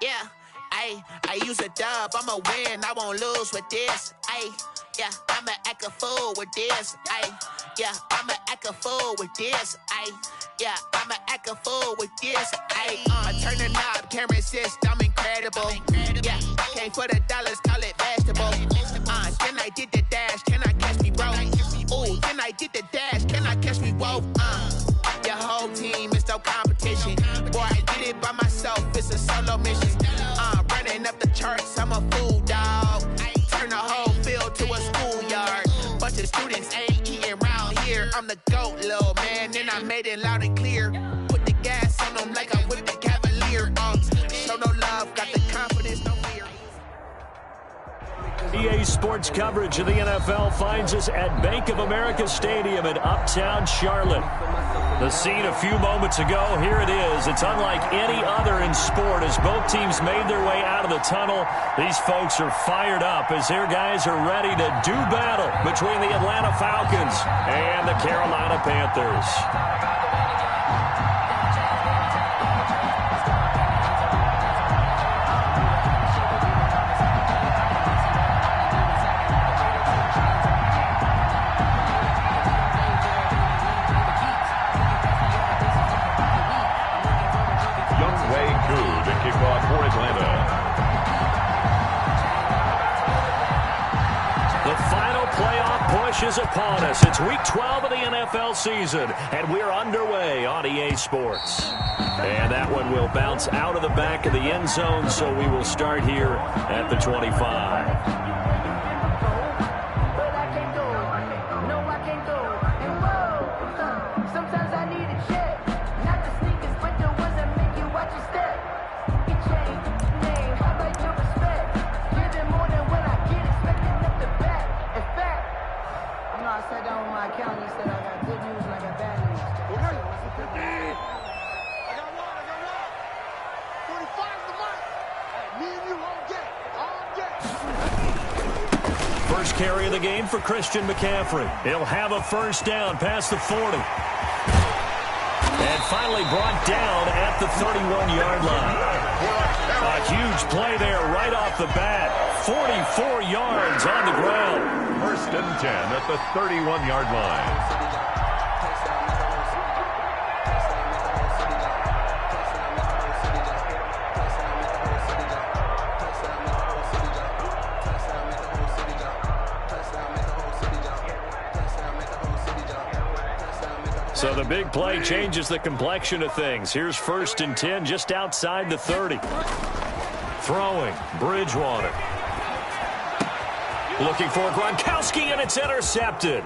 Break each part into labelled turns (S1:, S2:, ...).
S1: Yeah, I use a dub, I'ma win, I won't lose with this. Yeah, I'ma act a fool with this. Yeah, I'ma act a fool with this. Yeah, I'ma act a fool with this. I turn the knob, camera assist, I'm incredible. Yeah, came for the dollars, call it vegetable. Then I did the dash, can I catch me, bro? Ooh, then I did the dash, can I catch me, whoa? Your whole team is no competition. Boy, I did it by myself, it's a solo mission. Running up the charts, I'm a fool, dog. Turn the whole field to a schoolyard. Bunch of students ain't eating round here. I'm the GOAT, little man, and I made it loud and clear. Put the gas on them like I'm with the Cavalier. Show no love, got the confidence, no fear.
S2: EA Sports coverage of the NFL finds us at Bank of America Stadium in Uptown Charlotte. The scene a few moments ago, here it is. It's unlike any other in sport as both teams made their way out of the tunnel. These folks are fired up as their guys are ready to do battle between the Atlanta Falcons and the Carolina Panthers.
S3: For Atlanta.
S2: The final playoff push is upon us. It's week 12 of the NFL season, and we're underway on EA Sports. And that one will bounce out of the back of the end zone, so we will start here at the 25. First carry of the game for Christian McCaffrey. He'll have a first down past the 40. And finally brought down at the 31-yard line. A huge play there right off the bat. 44 yards on the ground.
S3: First and 10 at the 31-yard line.
S2: So the big play changes the complexion of things. Here's first and 10 just outside the 30. Throwing, Bridgewater. Looking for Gronkowski, and it's intercepted.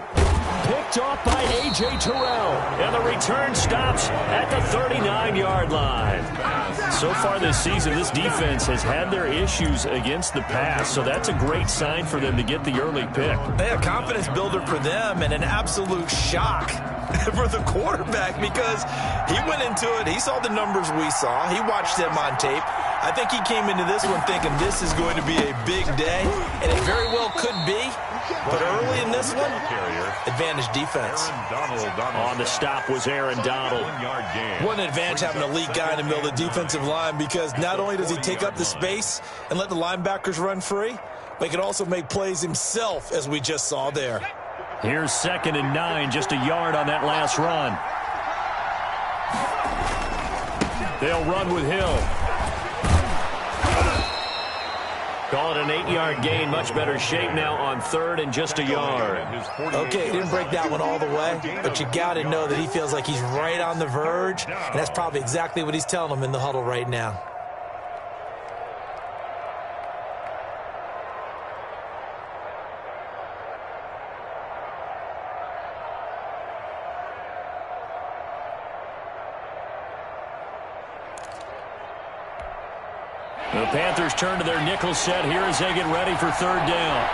S2: Picked off by A.J. Terrell. And the return stops at the 39-yard line. So far this season, this defense has had their issues against the pass, so that's a great sign for them to get the early pick.
S4: A confidence builder for them and an absolute shock for the quarterback because he went into it. He saw the numbers we saw. He watched them on tape. I think he came into this one thinking this is going to be a big day, and it very well could be. But early in this one, advantage defense.
S2: On the stop was Aaron Donald.
S4: What an advantage having an elite guy in the middle of the defensive line because not only does he take up the space and let the linebackers run free, but he can also make plays himself, as we just saw there.
S2: Here's 2nd and 9, just a yard on that last run. They'll run with Hill. Call it an 8-yard gain. Much better shape now on 3rd and just a yard.
S4: Okay, he didn't break that one all the way, but you got to know that he feels like he's right on the verge, and that's probably exactly what he's telling them in the huddle right now.
S2: The Panthers turn to their nickel set here as they get ready for 3rd down.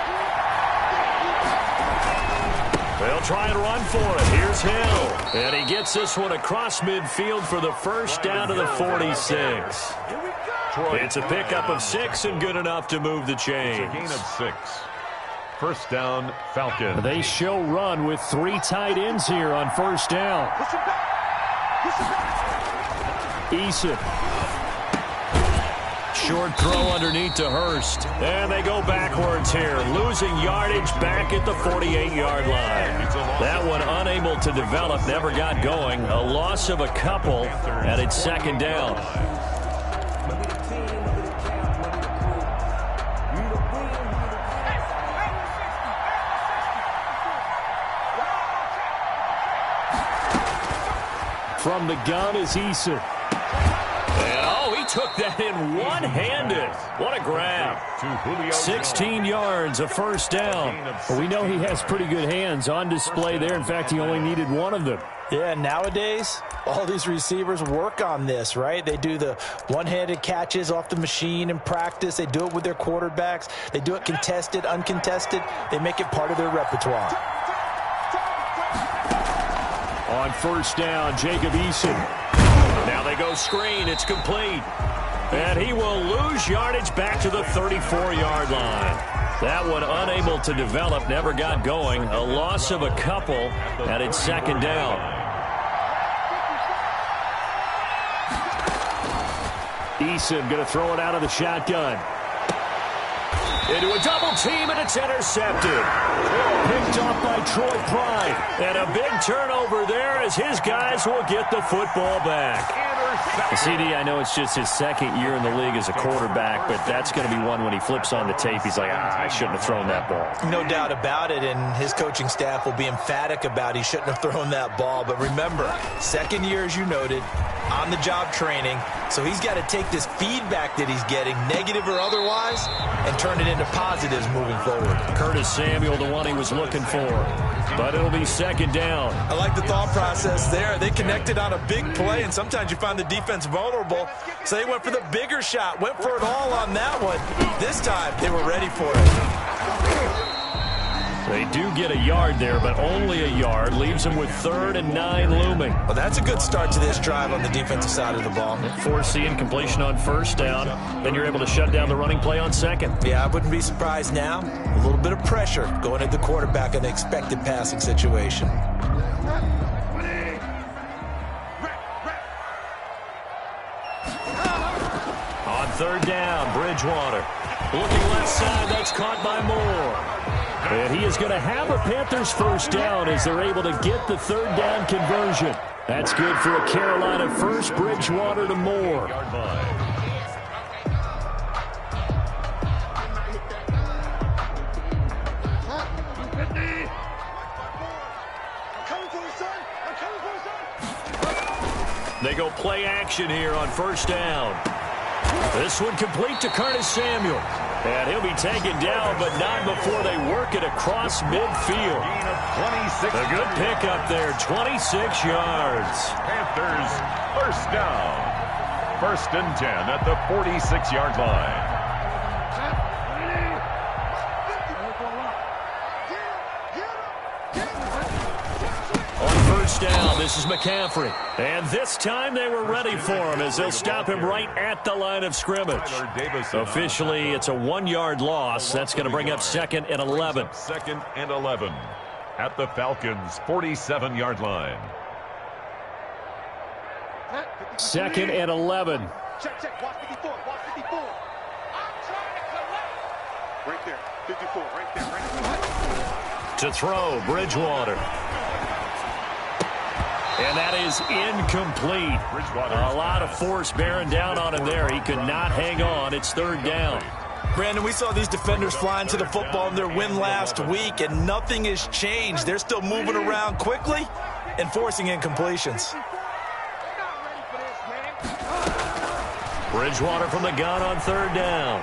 S2: They'll try and run for it. Here's Hill. And he gets this one across midfield for the first down to the 46. It's a pickup of 6 and good enough to move the chains.
S3: It's a gain of 6. First down, Falcons.
S2: They show run with 3 tight ends here on first down. Eason. Short throw underneath to Hurst. And they go backwards here, losing yardage back at the 48-yard line. That one unable to develop, never got going. A loss of a couple, and it's second down. From the gun is Eason. He took that in one-handed. What a grab. 16 yards, a first down.
S5: Well, we know he has pretty good hands on display there. In fact, he only needed one of them.
S4: Yeah, nowadays, all these receivers work on this, right? They do the one-handed catches off the machine in practice. They do it with their quarterbacks. They do it contested, uncontested. They make it part of their repertoire.
S2: On first down, Jacob Eason. Now they go screen. It's complete. And he will lose yardage back to the 34-yard line. That one unable to develop, never got going. A loss of a couple, and it's second down.
S5: Eason going to throw it out of the shotgun.
S2: Into a double team, and it's intercepted.
S5: Picked off by Troy Pride.
S2: And a big turnover there as his guys will get the football back.
S5: CD, I know it's just his second year in the league as a quarterback, but that's going to be one when he flips on the tape, he's like, I shouldn't have thrown that ball.
S4: No doubt about it, and his coaching staff will be emphatic about he shouldn't have thrown that ball. But remember, second year, as you noted, on-the-job training, so he's got to take this feedback that he's getting, negative or otherwise, and turn it into positives moving forward.
S2: Curtis Samuel, the one he was looking for, but it'll be second down.
S4: I like the thought process there. They connected on a big play, and sometimes you find the defense vulnerable, so they went for the bigger shot, went for it all on that one. This time, they were ready for it.
S2: They do get a yard there, but only a yard. Leaves them with 3rd and 9 looming.
S4: Well, that's a good start to this drive on the defensive side of the ball.
S2: Force incompletion on first down. Then you're able to shut down the running play on second.
S4: Yeah, I wouldn't be surprised now. A little bit of pressure going at the quarterback in an expected passing situation.
S2: On third down, Bridgewater. Looking left side, that's caught by Moore. And he is going to have a Panthers first down as they're able to get the third down conversion. That's good for a Carolina first. Bridgewater to Moore. They go play action here on first down. This one complete to Curtis Samuel. And he'll be taken down, but not before they work it across midfield. A good pickup there, 26 yards.
S3: Panthers first down. 1st and 10 at the 46-yard line.
S2: Down. This is McCaffrey. And this time they were ready for him as they'll stop him right at the line of scrimmage. Officially, it's a 1-yard loss. That's going to bring up 2nd and 11.
S3: 2nd and 11 at the Falcons' 47-yard line.
S5: 2nd and 11.
S6: Check. Watch 54. Watch 54. I'm trying to collect. Right there. 54. Right there.
S2: To throw, Bridgewater. And that is incomplete. A lot of force bearing down on him there. He could not hang on. It's 3rd down.
S4: Brandon, we saw these defenders flying to the football in their win last week, and nothing has changed. They're still moving around quickly and forcing incompletions.
S2: Bridgewater from the gun on 3rd down.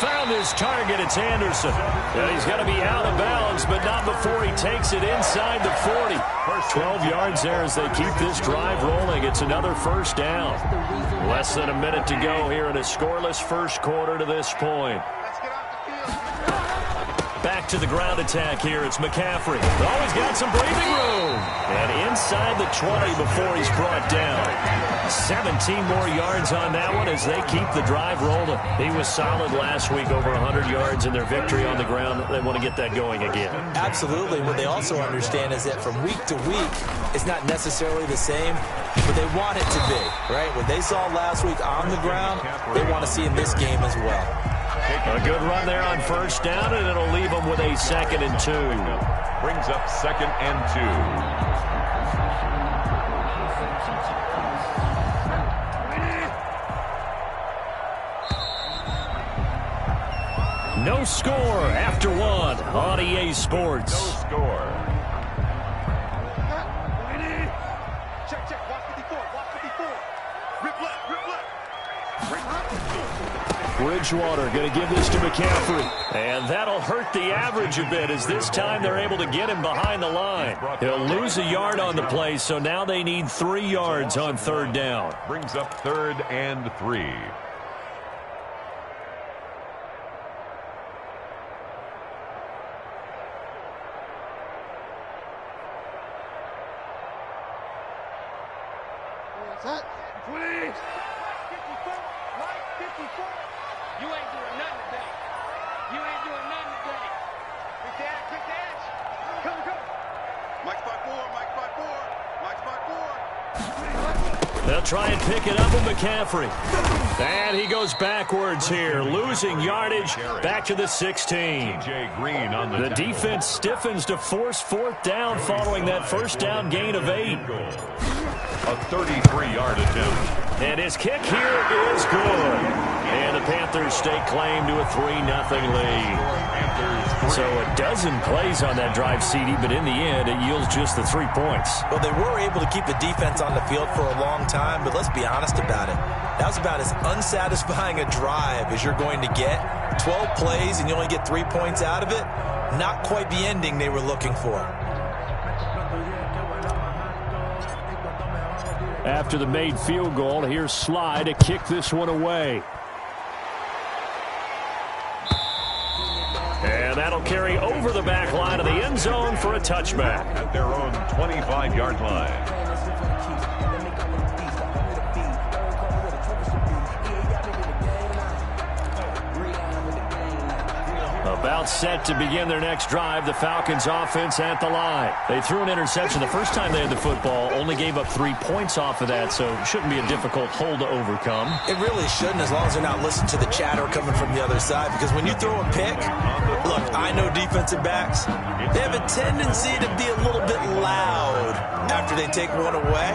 S2: Found his target. It's Anderson. And he's going to be out of bounds, but not before he takes it inside the 40. 12 yards there as they keep this drive rolling. It's another first down. Less than a minute to go here in a scoreless first quarter to this point. back to the ground attack here. It's McCaffrey. Oh, he's got some breathing room. And inside the 20 before he's brought down. 17 more yards on that one as they keep the drive rolling. He was solid last week, over 100 yards in their victory on the ground. They want to get that going again.
S4: Absolutely. What they also understand is that from week to week, it's not necessarily the same, but they want it to be, right? What they saw last week on the ground, they want to see in this game as well.
S2: A good run there on first down, and it'll leave them with a 2nd and 2.
S3: Brings up 2nd and 2.
S2: No score after 1 on EA Sports.
S3: No score.
S6: Check. Watch 54. Watch 54. Rip left.
S2: Bridgewater going to give this to McCaffrey. And that'll hurt the average a bit as this time they're able to get him behind the line. He'll lose a yard on the play, so now they need 3 yards on 3rd down.
S3: Brings up 3rd and 3.
S6: Please. 54. Mike 54. You ain't doing nothing today. Quick dash. Come. Mike spot 4.
S2: They'll try and pick it up with McCaffrey. And he goes backwards here, losing yardage back to the 16.
S3: Green on the
S2: defense stiffens to force 4th down following that first down gain of 8.
S3: A 33-yard attempt.
S2: And his kick here is good. And the Panthers stake claim to a 3-0 lead. So a dozen plays on that drive, CD, but in the end, it yields just the 3 points.
S4: Well, they were able to keep the defense on the field for a long time, but let's be honest about it. That was about as unsatisfying a drive as you're going to get. 12 plays and you only get 3 points out of it. Not quite the ending they were looking for.
S2: After the made field goal, here's Sly to kick this one away. And that'll carry over the back line of the end zone for a touchback.
S3: At their own 25-yard line.
S2: About set to begin their next drive, the Falcons offense at the line. They threw an interception the first time they had the football, only gave up 3 points off of that, so it shouldn't be a difficult hole to overcome.
S4: It really shouldn't, as long as they're not listening to the chatter coming from the other side, because when you throw a pick, look, I know defensive backs, they have a tendency to be a little bit loud after they take one away,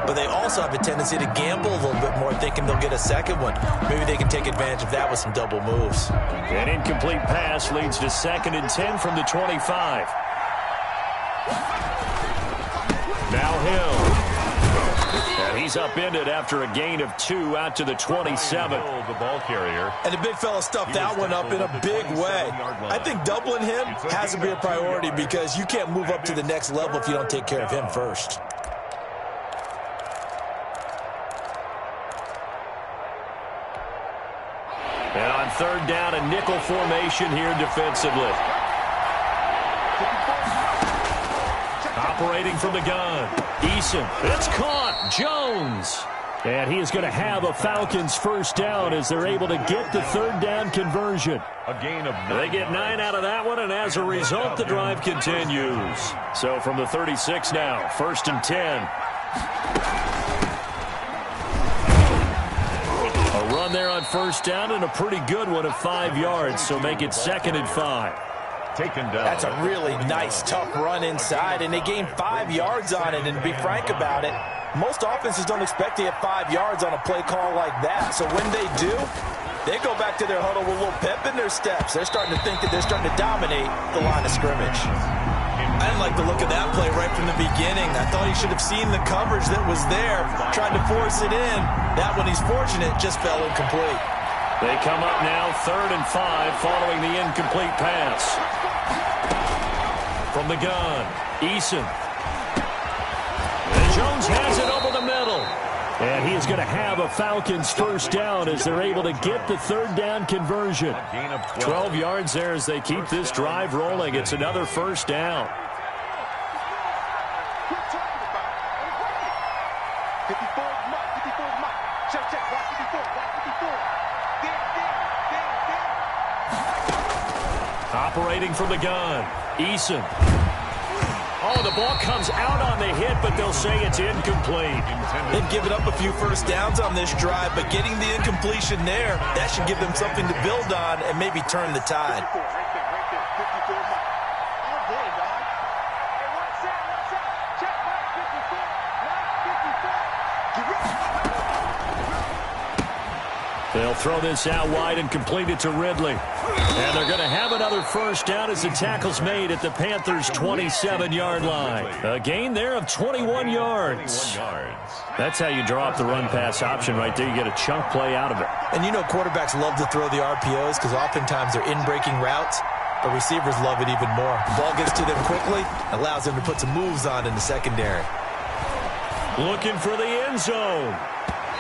S4: but they also have a tendency to gamble a little bit more, thinking they'll get a second one. Maybe they can take advantage of that with some double moves.
S2: An incomplete pass leads to 2nd and 10 from the 25. Now Hill. And he's upended after a gain of 2 out to the 27.
S3: The ball carrier.
S4: And the big fella stuffed that one up in a big way. I think doubling him has to be a priority because you can't move up to the next level if you don't take care of him first.
S2: And on 3rd down, a nickel formation here defensively. Operating from the gun. Eason. It's caught. Jones. And he is going to have a Falcons first down as they're able to get the 3rd down conversion.
S3: A gain of 9.
S2: They get 9 out of that one, and as a result, the drive continues. So from the 36 now, 1st and 10. A run there on first down and a pretty good one of 5 yards, so make it 2nd and 5.
S3: Taken down.
S4: That's a really nice, tough run inside, and they gained 5 yards on it. And to be frank about it, most offenses don't expect to get 5 yards on a play call like that. So when they do, they go back to their huddle with a little pep in their steps. They're starting to think that they're starting to dominate the line of scrimmage. I didn't like the look of that play right from the beginning. I thought he should have seen the coverage that was there, tried to force it in. That one, he's fortunate, just fell incomplete.
S2: They come up now 3rd and 5 following the incomplete pass. From the gun, Eason. And Jones has it over the middle. And he is going to have a Falcons first down as they're able to get the third down conversion. 12 yards there as they keep this drive rolling. It's another first down.
S6: 54 mark, 54 mark. Check, watch 54, watch 54.
S2: Operating from the gun, Eason. Oh, the ball comes out on the hit, but they'll say it's incomplete.
S4: They've given up a few first downs on this drive, but getting the incompletion there, that should give them something to build on and maybe turn the tide.
S6: Right there, 54 mark. All day, dog. Hey, what's that? Check, mark 54, mark 54.
S2: They'll throw this out wide and complete it to Ridley. And they're going to have another first down as the tackle's made at the Panthers' 27-yard line. A gain there of 21 yards. That's how you draw up the run-pass option right there. You get a chunk play out of it.
S4: And you know quarterbacks love to throw the RPOs because oftentimes they're in-breaking routes, but receivers love it even more. The ball gets to them quickly, allows them to put some moves on in the secondary.
S2: Looking for the end zone.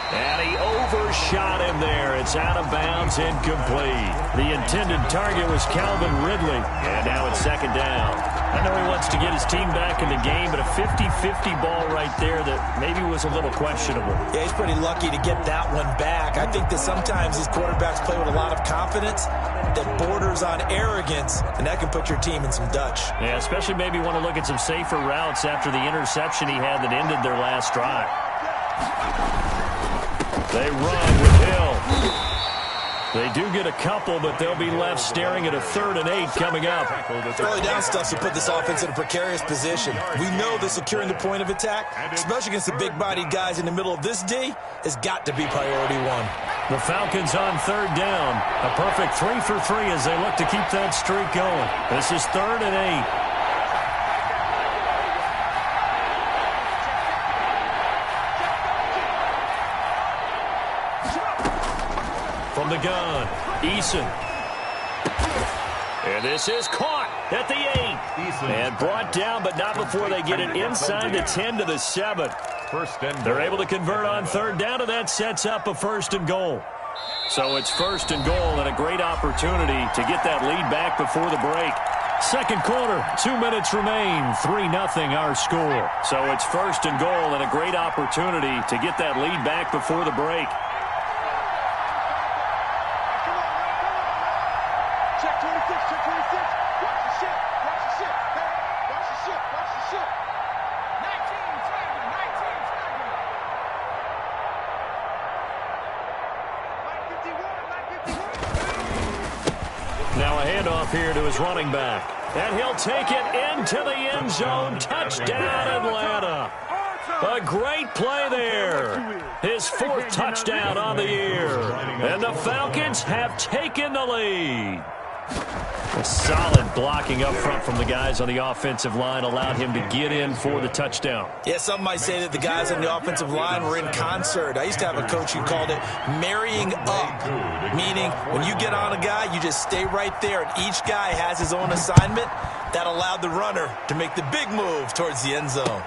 S2: And he overshot him there. It's out of bounds, incomplete. The intended target was Calvin Ridley. And now it's second down. I know he wants to get his team back in the game, but a 50-50 ball right there that maybe was a little questionable.
S4: Yeah, he's pretty lucky to get that one back. I think that sometimes these quarterbacks play with a lot of confidence that borders on arrogance, and that can put your team in some Dutch.
S2: Yeah, especially maybe want to look at some safer routes after the interception he had that ended their last drive. They run with Hill. They do get a couple, but they'll be left staring at a 3rd and 8 coming up.
S4: Early down stuff to put this offense in a precarious position. We know that securing the point of attack, especially against the big-bodied guys in the middle of this D, has got to be priority one.
S2: The Falcons on 3rd down. A perfect 3 for 3 as they look to keep that streak going. This is 3rd and 8. From the gun, Eason. And this is caught at the 8. And brought down, but not before they get it inside the 10 to the 7. They're able to convert on 3rd down, and that sets up a 1st and goal. So it's 1st and goal and a great opportunity to get that lead back before the break. Second quarter, 2 minutes remain, 3-0 our score. So it's 1st and goal and a great opportunity to get that lead back before the break.
S6: Check 26, check 26. Watch the ship, watch the ship. Hey, watch the ship, watch the ship. 19 tagging, 19 tagging. Mike 51, Mike 51.
S2: Now a handoff here to his running back. And he'll take it into the end zone. Touchdown, Atlanta. A great play there. His 4th touchdown on the year. And the Falcons have taken the lead. A solid blocking up front from the guys on the offensive line allowed him to get in for the touchdown.
S4: Yeah, some might say that the guys on the offensive line were in concert. I used to have a coach who called it marrying up, meaning when you get on a guy, you just stay right there, and each guy has his own assignment. That allowed the runner to make the big move towards the end zone.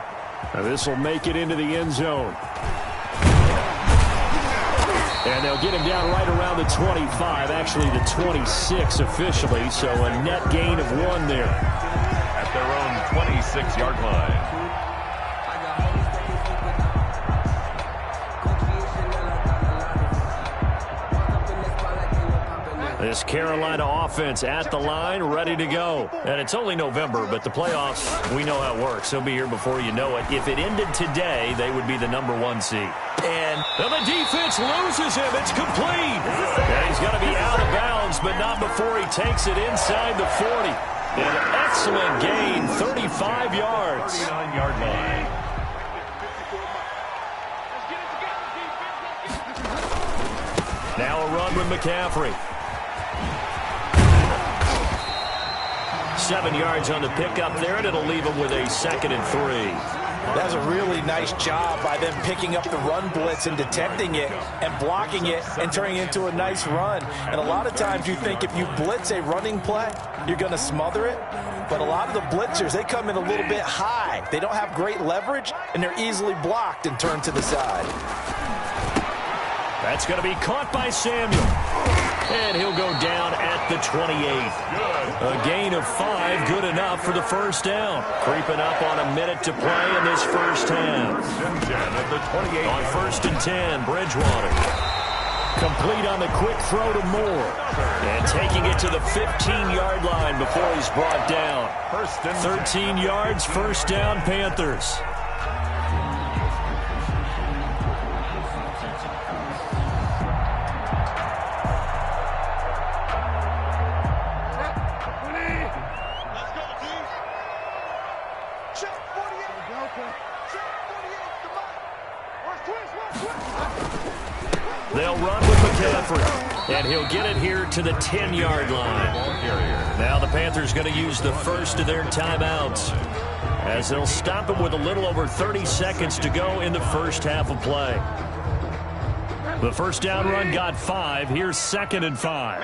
S2: Now this will make it into the end zone. And they'll get him down right around the 25, actually the 26 officially, so a net gain of 1 there.
S3: At their own 26-yard line.
S2: This Carolina offense at the line, ready to go. And it's only November, but the playoffs, we know how it works. They'll be here before you know it. If it ended today, they would be the #1 seed. And the defense loses him. It's complete. And he's got to be out of bounds, but not before he takes it inside the 40. An excellent gain, 35 yards.
S3: 39-yard line.
S2: Now a run with McCaffrey. 7 yards on the pickup there, and it'll leave him with a 2nd and 3.
S4: That was a really nice job by them picking up the run blitz and detecting it and blocking it and turning it into a nice run. And a lot of times you think if you blitz a running play, you're going to smother it. But a lot of the blitzers, they come in a little bit high. They don't have great leverage, and they're easily blocked and turned to the side.
S2: That's going to be caught by Samuel. And he'll go down at the 28. A gain of 5, good enough for the first down. Creeping up on a minute to play in this first half. On 1st and 10, Bridgewater. Complete on the quick throw to Moore. And taking it to the 15-yard line before he's brought down. 13 yards, first down, Panthers. They'll run with McCaffrey, and he'll get it here to the 10-yard line. Now the Panthers going to use the first of their timeouts, as they'll stop him with a little over 30 seconds to go in the first half of play. The first down run got 5. Here's 2nd and 5.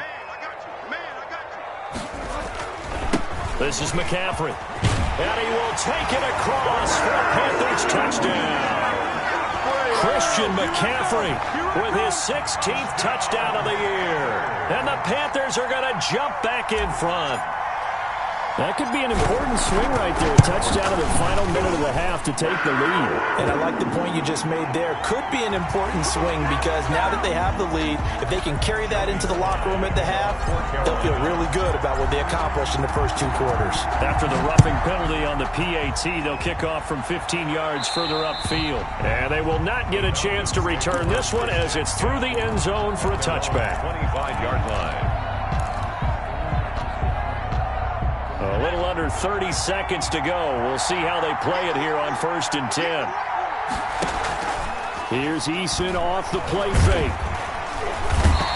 S2: This is McCaffrey, and he will take it across for a Panthers touchdown. Christian McCaffrey with his 16th touchdown of the year. And the Panthers are going to jump back in front. That could be an important swing right there. A touchdown in the final minute of the half to take the lead.
S4: And I like the point you just made there. Could be an important swing because now that they have the lead, if they can carry that into the locker room at the half, they'll feel really good about what they accomplished in the first 2 quarters.
S2: After the roughing penalty on the PAT, they'll kick off from 15 yards further upfield. And they will not get a chance to return this one as it's through the end zone for a touchback.
S3: 25-yard line.
S2: A little under 30 seconds to go. We'll see how they play it here on 1st and 10. Here's Eason off the play fake.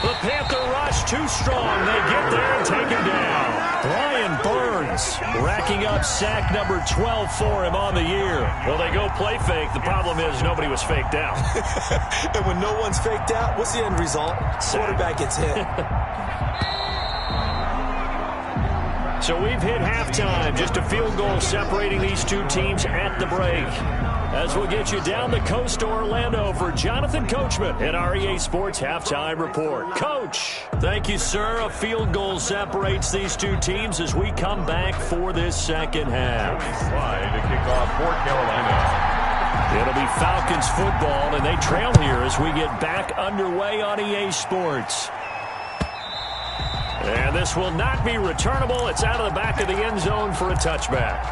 S2: The Panther rush too strong. They get there and take him down. Brian Burns racking up sack number 12 for him on the year. Well, they go play fake. The problem is nobody was faked out.
S4: And when no one's faked out, what's the end result? Quarterback gets hit.
S2: So we've hit halftime. Just a field goal separating these two teams at the break. As we'll get you down the coast to Orlando for Jonathan Coachman in our EA Sports Halftime Report. Coach, thank you, sir. A field goal separates these two teams as we come back for this second half.
S3: Slide to kick off for Carolina.
S2: It'll be Falcons football, and they trail here as we get back underway on EA Sports. And this will not be returnable. It's out of the back of the end zone for a touchback.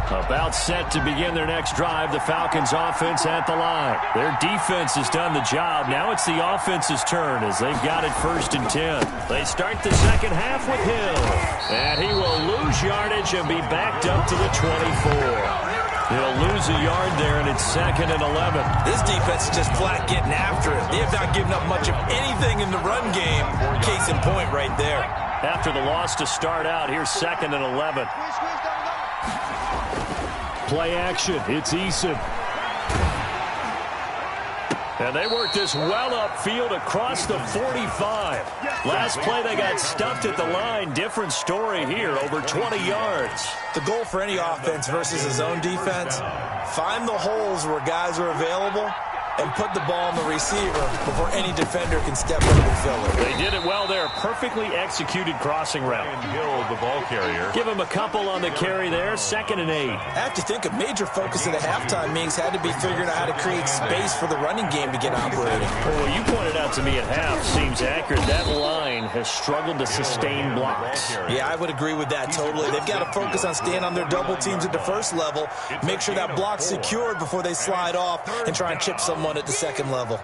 S2: About set to begin their next drive, the Falcons offense at the line. Their defense has done the job. Now it's the offense's turn as they've got it 1st and 10. They start the second half with Hill. And he will lose yardage and be backed up to the 24. He'll lose a yard there, and it's 2nd and 11.
S4: This defense is just flat getting after it. They have not given up much of anything in the run game. Case in point right there.
S2: After the loss to start out, here's 2nd and 11. Play action. It's Eason. And they work this well upfield across the 45. Last play, they got stuffed at the line. Different story here, over 20 yards.
S4: The goal for any offense versus a zone defense, find the holes where guys are available and put the ball on the receiver before any defender can step up and fill it.
S2: They did it well there. Perfectly executed crossing route.
S3: And Hill, the ball carrier.
S2: Give him a couple on the carry there. 2nd and 8.
S4: I have to think a major focus of the halftime meetings had to be figuring out how to create space for the running game to get operating.
S2: Well, what you pointed out to me at half seems accurate. That line has struggled to sustain blocks.
S4: Yeah, I would agree with that totally. They've got to focus on staying on their double teams at the first level, make sure that block's secured before they slide off and try and chip someone at the second level.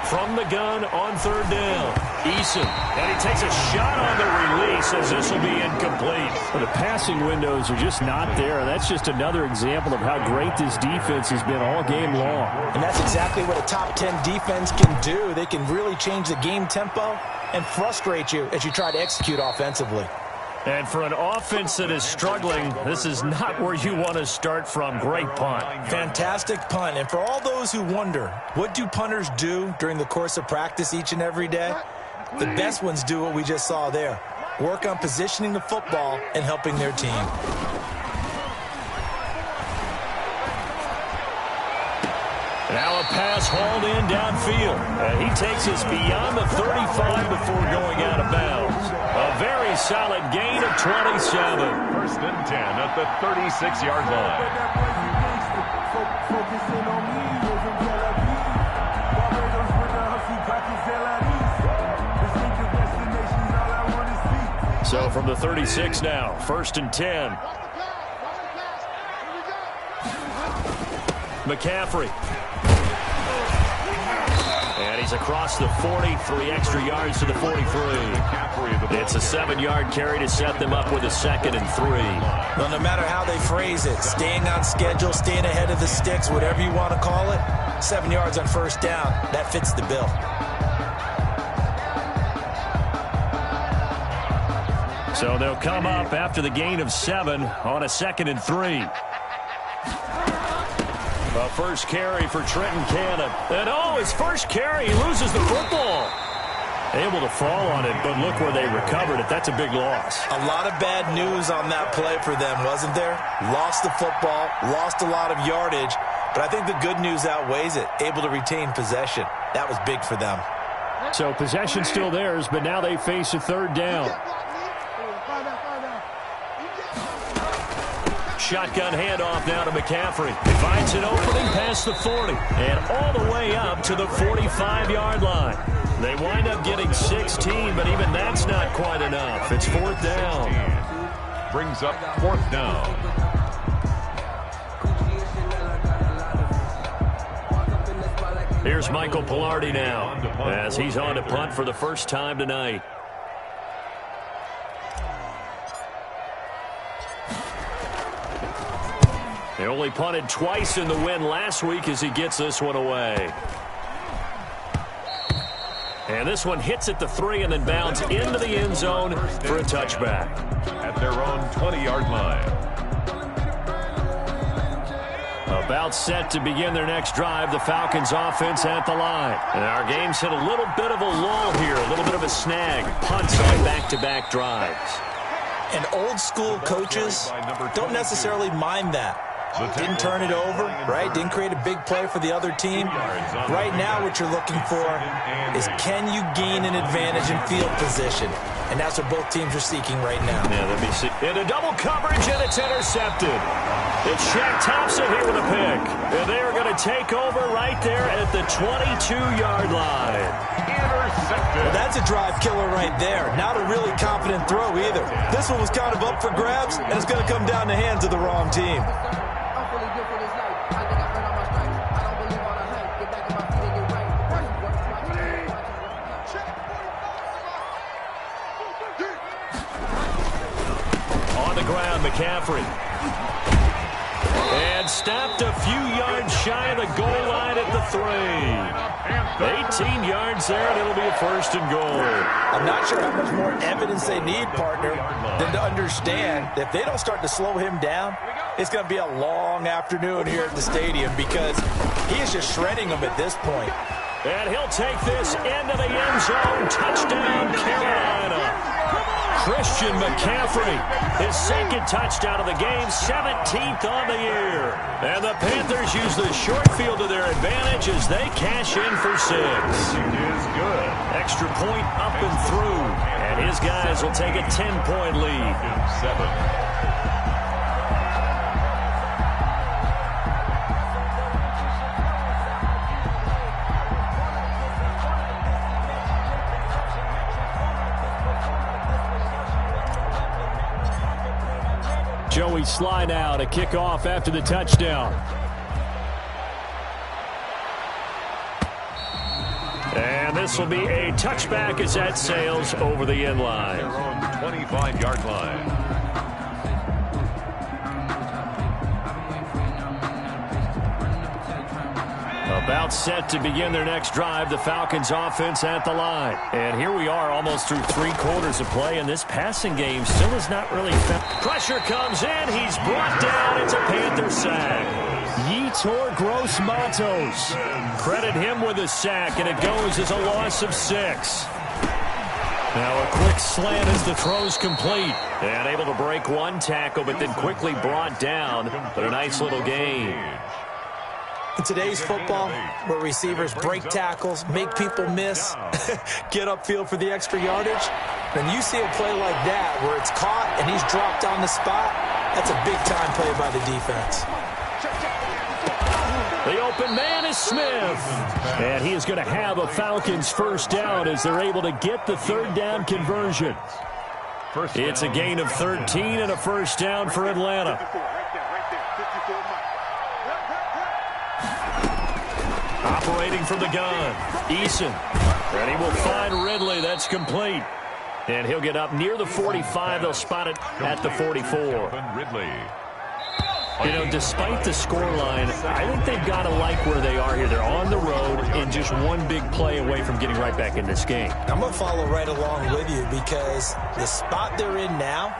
S2: From the gun on 3rd down. Eason, and he takes a shot on the release as this will be incomplete.
S5: Well, the passing windows are just not there. That's just another example of how great this defense has been all game long.
S4: And that's exactly what a top 10 defense can do. They can really change the game tempo and frustrate you as you try to execute offensively.
S2: And for an offense that is struggling, this is not where you want to start from. Great punt.
S4: Fantastic punt. And for all those who wonder, what do punters do during the course of practice each and every day? The best ones do what we just saw there. Work on positioning the football and helping their team.
S2: Now a pass hauled in downfield. And he takes us beyond the 35 before going out of bounds. A very solid gain of 27.
S3: First and 10 at the 36-yard line.
S2: So from the 36 now, first and 10. McCaffrey. And he's across the 40, 3 extra yards to the 43. It's a 7-yard carry to set them up with a 2nd and 3.
S4: Well, no matter how they phrase it, staying on schedule, staying ahead of the sticks, whatever you want to call it, 7 yards on first down, that fits the bill.
S2: So they'll come up after the gain of 7 on a 2nd and 3. A first carry for Trenton Cannon. And his first carry, he loses the football. Able to fall on it, but look where they recovered it. That's a big loss.
S4: A lot of bad news on that play for them, wasn't there? Lost the football, lost a lot of yardage, but I think the good news outweighs it. Able to retain possession. That was big for them.
S5: So possession still theirs, but now they face a 3rd down.
S2: Shotgun handoff now to McCaffrey. He finds an opening past the 40 and all the way up to the 45-yard line. They wind up getting 16, but even that's not quite enough. It's 4th down.
S3: Brings up 4th down.
S2: Here's Michael Pilardi now as he's on to punt for the first time tonight. He only punted twice in the win last week as he gets this one away. And this one hits at the 3 and then bounds into the end zone for a touchback.
S3: At their own 20-yard line.
S2: About set to begin their next drive, the Falcons offense at the line. And our game's hit a little bit of a lull here, a little bit of a snag. Punts on back-to-back drives.
S4: And old school coaches don't necessarily mind that. Didn't turn it over, right? Didn't create a big play for the other team. Right now what you're looking for is can you gain an advantage in field position? And that's what both teams are seeking right now.
S2: Yeah, let me see. In a double coverage, and it's intercepted. It's Shaq Thompson here with a pick. And they are going to take over right there at the 22-yard line.
S4: Well, that's a drive killer right there. Not a really confident throw either. This one was kind of up for grabs, and it's going to come down the hands of the wrong team.
S2: On the ground, McCaffrey. And stopped a few yards shy of the goal line at the 3. 18 yards there, and it'll be a 1st and goal.
S4: I'm not sure how much more evidence they need, partner, than to understand that if they don't start to slow him down, it's going to be a long afternoon here at the stadium because he is just shredding them at this point.
S2: And he'll take this into the end zone. Touchdown, Carolina. Christian McCaffrey, his 2nd touchdown of the game, 17th on the year. And the Panthers use the short field to their advantage as they cash in for 6.
S3: It is good.
S2: Extra point up and through. And his guys will take a 10-point lead.
S3: 7.
S5: Joey Sly now to kick off after the touchdown.
S2: And And this will be a touchback as that sails over the end line.
S3: Their own 25-yard line.
S2: About set to begin their next drive, the Falcons offense at the line. And here we are almost through 3 quarters of play, and this passing game still is not really found. Pressure comes in. He's brought down. It's a Panther sack. Yetur Gross-Matos. Credit him with a sack, and it goes as a loss of 6. Now a quick slant as the throw's complete. And able to break one tackle, but then quickly brought down. But a nice little gain.
S4: In today's football, where receivers break tackles, make people miss, get upfield for the extra yardage, when you see a play like that where it's caught and he's dropped on the spot, that's a big-time play by the defense.
S2: The open man is Smith. And he is going to have a Falcons first down as they're able to get the third down conversion. It's a gain of 13 and a first down for Atlanta. Operating from the gun, Eason. And he will find Ridley. That's complete. And he'll get up near the 45. They'll spot it at the 44.
S3: Ridley.
S2: You know, despite the scoreline, I think they've got to like where they are here. They're on the road and just one big play away from getting right back in this game.
S4: I'm going to follow right along with you because the spot they're in now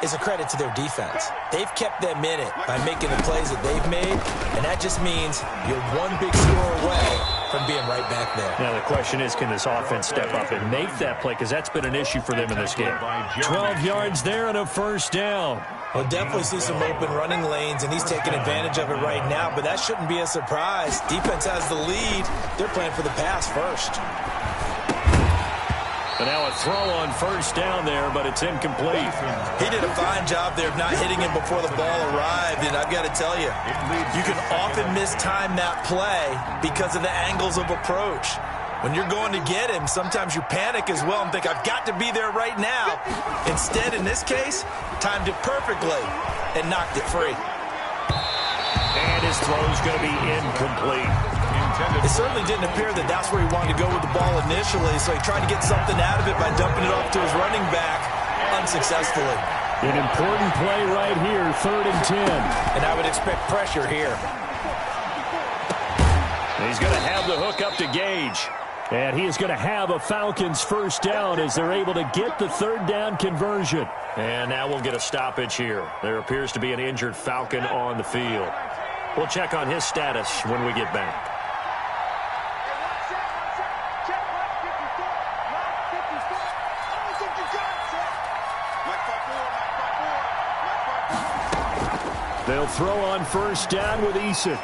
S4: is a credit to their defense. They've kept them in it by making the plays that they've made, and that just means you're one big score away from being right back there.
S2: Now the question is, can this offense step up and make that play? Because that's been an issue for them in this game. 12 yards there and a first down.
S4: We'll definitely see some open running lanes, and he's taking advantage of it right now, but that shouldn't be a surprise. Defense has the lead. They're playing for the pass first.
S2: And now a throw on first down there, but it's incomplete.
S4: He did a fine job there of not hitting him before the ball arrived, and I've got to tell you, you can often mistime that play because of the angles of approach. When you're going to get him, sometimes you panic as well and think, I've got to be there right now. Instead, in this case, timed it perfectly and knocked it free.
S2: And his throw's going to be incomplete.
S4: It certainly didn't appear that that's where he wanted to go with the ball initially, so he tried to get something out of it by dumping it off to his running back unsuccessfully.
S2: An important play right here, 3rd and 10.
S4: And I would expect pressure here.
S2: He's going to have the hook up to Gage. And he is going to have a Falcons first down as they're able to get the third down conversion. And now we'll get a stoppage here. There appears to be an injured Falcon on the field. We'll check on his status when we get back. They'll throw on first down with Eason.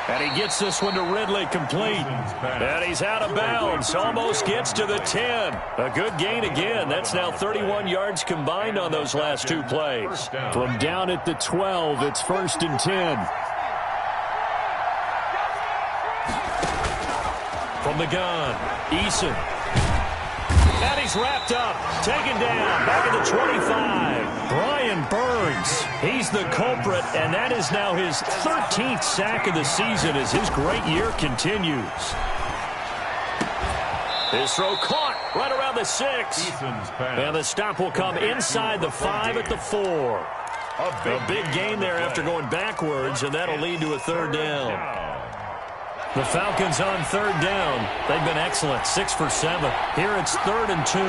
S2: And he gets this one to Ridley, complete. And he's out of bounds, almost gets to the 10. A good gain again. That's now 31 yards combined on those last 2 plays. From down at the 12, it's 1st and 10. From the gun, Eason. And he's wrapped up, taken down, back at the 25. Brian Burns, he's the culprit, and that is now his 13th sack of the season as his great year continues. His throw caught right around the 6. And the stop will come inside the 5 at the 4. A big gain there after going backwards, and that'll lead to a 3rd down. The Falcons on 3rd down. They've been excellent, 6 for 7. Here it's 3rd and 2.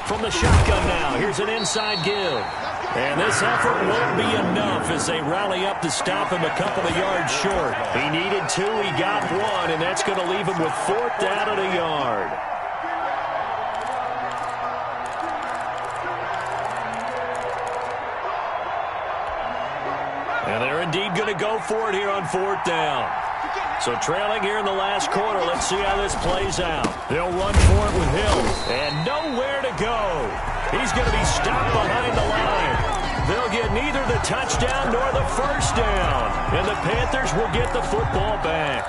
S2: From the shotgun now, here's an inside give. And this effort won't be enough as they rally up to stop him a couple of yards short. He needed 2, he got 1, and that's going to leave him with 4th down and a yard. And they're indeed going to go for it here on 4th down. So trailing here in the last quarter, let's see how this plays out. They'll run for it with Hill, and nowhere to go. He's going to be stopped behind the line. They'll get neither the touchdown nor the first down, and the Panthers will get the football back.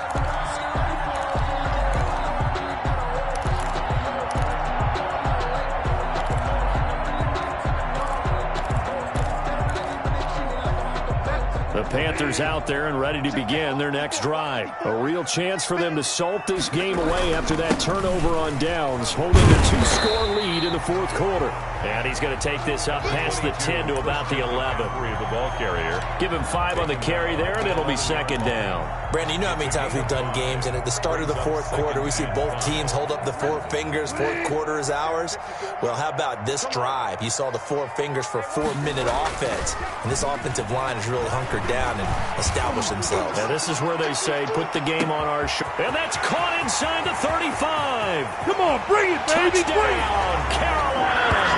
S2: The Panthers out there and ready to begin their next drive. A real chance for them to salt this game away after that turnover on downs, holding a 2-score lead in the fourth quarter. And he's going to take this up past the 10 to about the 11.
S3: The ball carrier.
S2: Give him 5 on the carry there, and it'll be second down.
S4: Brandon, you know how many times we've done games, and at the start of the fourth quarter, we see both teams hold up the 4 fingers, fourth quarter is ours. Well, how about this drive? You saw the 4 fingers for 4-minute offense, and this offensive line has really hunkered down and established themselves.
S2: Now, this is where they say, put the game on our shoulder. And that's caught inside the 35.
S6: Come on, bring it, baby.
S2: Touchdown, Carolina.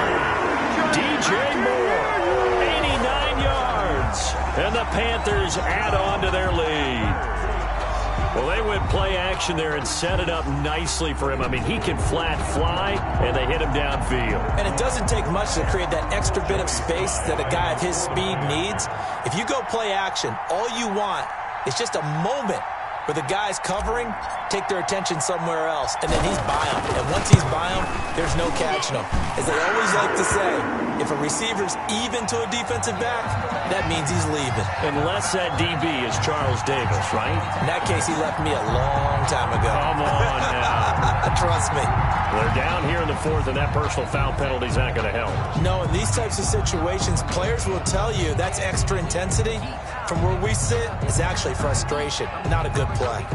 S2: DJ Moore, 89 yards. And the Panthers add on to their lead. Well, they went play action there and set it up nicely for him. I mean, he can flat fly, and they hit him downfield.
S4: And it doesn't take much to create that extra bit of space that a guy of his speed needs. If you go play action, all you want is just a moment where the guys covering take their attention somewhere else, and then he's by him. And once he's by him, there's no catching him. As they always like to say, if a receiver's even to a defensive back, that means he's leaving.
S2: Unless that DB is Charles Davis, right?
S4: In that case, he left me a long time ago.
S2: Come on now.
S4: Trust me.
S2: They're down here in the fourth, and that personal foul penalty's not going to help.
S4: No, in these types of situations, players will tell you that's extra intensity. From where we sit, it's actually frustration, not a good play.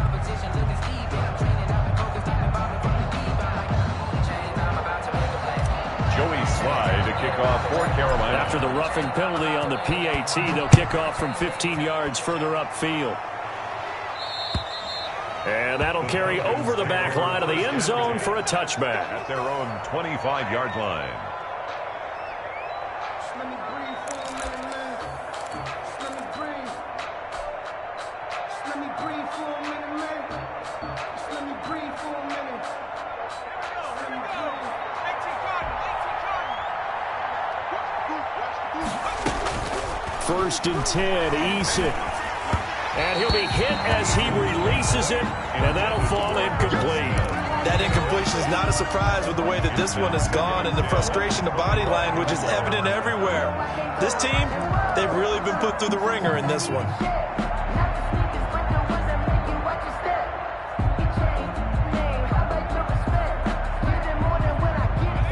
S3: Joey Slye to kick off for Carolina.
S2: After the roughing penalty on the PAT, they'll kick off from 15 yards further upfield. And that'll carry over the back line of the end zone for a touchback.
S3: At their own 25-yard line.
S2: First and 10, Eason. And he'll be hit as he releases it, and that'll fall incomplete.
S4: That incompletion is not a surprise with the way that this one has gone, and the frustration, the body language is evident everywhere. This team, they've really been put through the ringer in this one.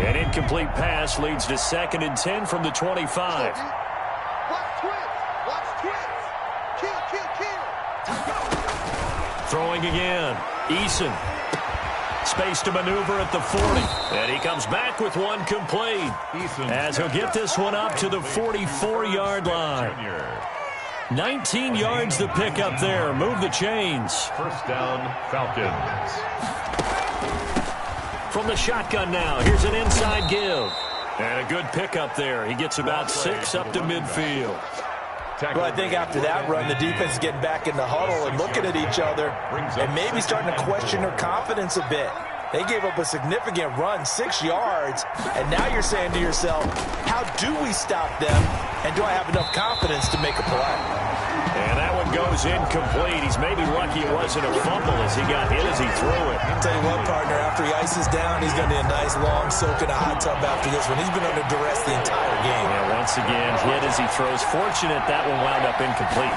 S2: An incomplete pass leads to second and 10 from the 25. Throwing again. Eason. Space to maneuver at the 40. And he comes back with one complete. As he'll get this one up to the 44-yard line. 19 yards the pick up there. Move the chains.
S3: First down, Falcons.
S2: From the shotgun now. Here's an inside give. And a good pickup there. He gets about 6 up to midfield.
S4: Well, I think after that run, the defense is getting back in the huddle and looking at each other and maybe starting to question their confidence a bit. They gave up a significant run, 6 yards, and now you're saying to yourself, how do we stop them, and do I have enough confidence to make a play?
S2: And that one goes incomplete. He's maybe lucky it wasn't a fumble as he got hit as he threw it.
S4: I'll tell you what, partner, after he ices down, he's going to need a nice long soak in a hot tub after this one. He's been under duress the entire game.
S2: Yeah, once again, hit as he throws. Fortunate that one wound up incomplete.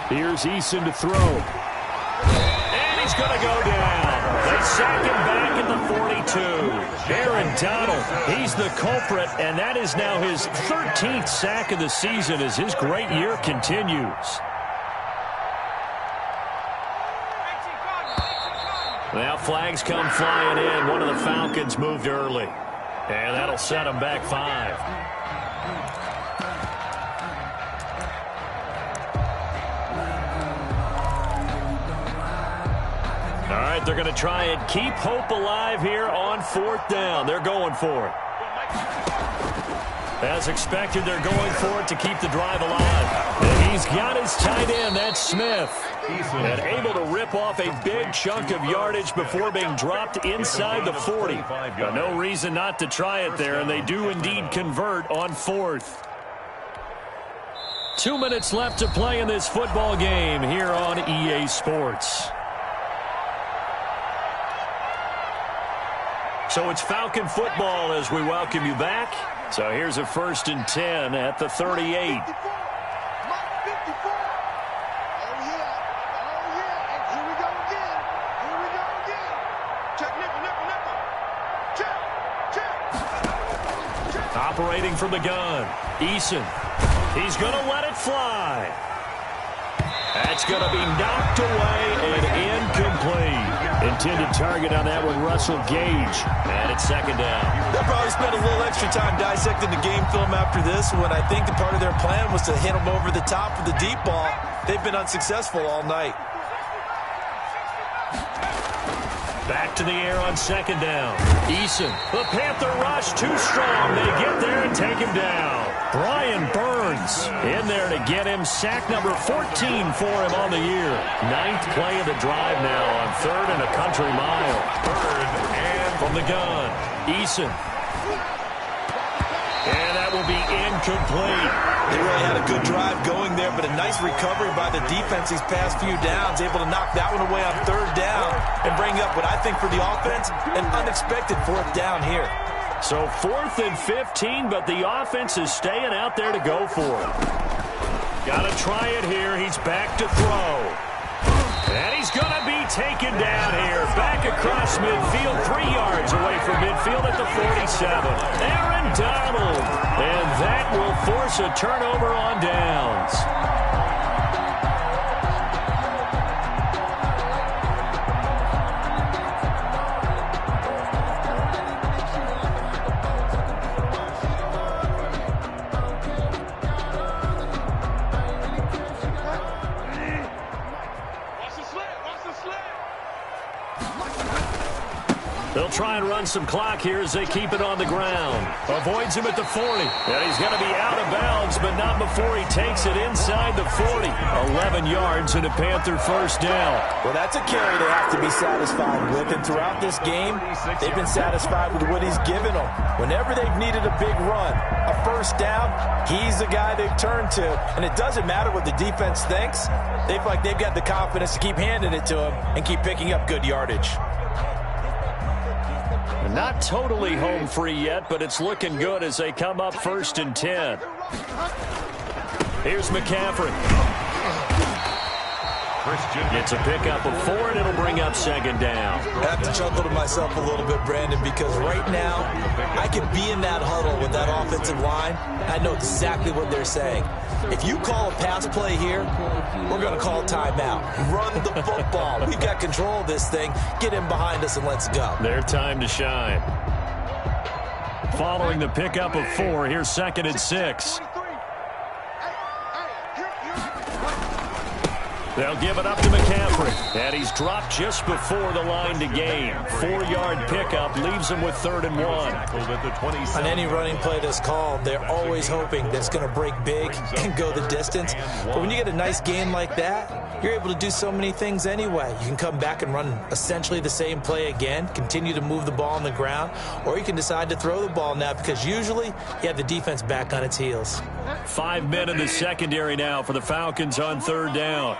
S2: Here's Eason to throw. And he's going to go down. They sack him back at the 42. Aaron Donald, he's the culprit, and that is now his 13th sack of the season as his great year continues. Now flags come flying in. One of the Falcons moved early, and that'll set them back 5. All right, they're going to try and keep hope alive here on 4th down. They're going for it. As expected, they're going for it to keep the drive alive. And he's got his tight end, that's Smith. And able to rip off a big chunk of yardage before being dropped inside the 40. But no reason not to try it there, and they do indeed convert on 4th. 2 minutes left to play in this football game here on EA Sports. So it's Falcon football as we welcome you back. So here's a 1st and 10 at the 38. Operating from the gun, Eason. He's going to let it fly. That's going to be knocked away and incomplete. Intended target on that one, Russell Gage. And it's second down.
S4: They'll probably spend a little extra time dissecting the game film after this when I think the part of their plan was to hit them over the top with the deep ball. They've been unsuccessful all night.
S2: Back to the air on second down. Eason. The Panther rush too strong. They get there and take him down. Brian Burns in there to get him sack number 14 for him on the year. 9th play of the drive now on 3rd and a country mile. 3rd and from the gun. Eason. And that will be incomplete.
S4: They really had a good drive going there, but a nice recovery by the defense these past few downs, able to knock that one away on 3rd down and bring up what I think for the offense, an unexpected 4th down here.
S2: So 4th and 15, but the offense is staying out there to go for it. Got to try it here. He's back to throw. And he's going to be taken down here. Back across midfield, 3 yards away from midfield at the 47. Aaron Donald. And that will force a turnover on downs. They'll try and run some clock here as they keep it on the ground. Avoids him at the 40. And he's going to be out of bounds, but not before he takes it inside the 40. 11 yards and a Panther first down.
S4: Well, that's a carry they have to be satisfied with. And throughout this game, they've been satisfied with what he's given them. Whenever they've needed a big run, a first down, he's the guy they've turned to. And it doesn't matter what the defense thinks. They feel like they've got the confidence to keep handing it to him and keep picking up good yardage.
S2: Not totally home free yet, but it's looking good as they come up 1st and 10. Here's McCaffrey. It's a pickup of 4, and it'll bring up 2nd down.
S4: I have to chuckle to myself a little bit, Brandon, because right now I could be in that huddle with that offensive line. I know exactly what they're saying. If you call a pass play here, we're going to call timeout. Run the football. We've got control of this thing. Get in behind us and let's go.
S2: Their time to shine. Following the pickup of 4, here's 2nd and 6. They'll give it up to McCaffrey. And he's dropped just before the line to gain. 4-yard pickup leaves him with 3rd and 1.
S4: On any running play that's called, they're always hoping that it's going to break big and go the distance. But when you get a nice gain like that, you're able to do so many things anyway. You can come back and run essentially the same play again, continue to move the ball on the ground, or you can decide to throw the ball now because usually you have the defense back on its heels.
S2: 5 men in the secondary now for the Falcons on 3rd down.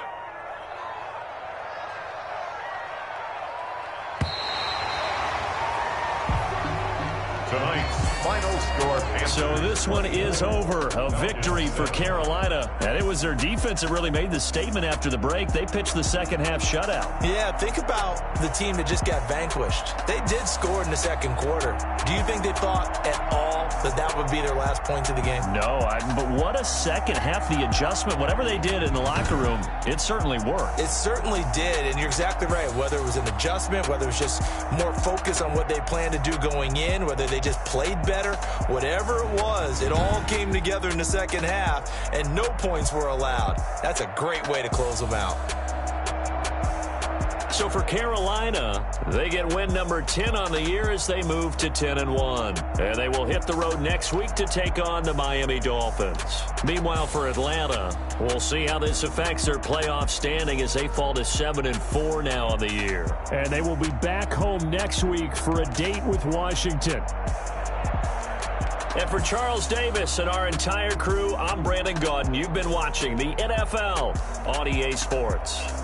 S3: Tonight's final score.
S2: So this one is over. A victory for Carolina. And it was their defense that really made the statement after the break. They pitched the second-half shutout.
S4: Yeah, think about the team that just got vanquished. They did score in the 2nd quarter. Do you think they thought at all that that would be their last point of the game?
S2: No, but what a second half. The adjustment, whatever they did in the locker room, it certainly worked.
S4: It certainly did, and you're exactly right. Whether it was an adjustment, whether it was just more focus on what they planned to do going in, whether they just played better, whatever it was, it all came together in the second half, and no points were allowed. That's a great way to close them out.
S2: So for Carolina, they get win number 10 on the year as they move to 10-1. And they will hit the road next week to take on the Miami Dolphins. Meanwhile, for Atlanta, we'll see how this affects their playoff standing as they fall to 7-4 now on the year. And they will be back home next week for a date with Washington. And for Charles Davis and our entire crew, I'm Brandon Gaudin. You've been watching the NFL on EA Sports.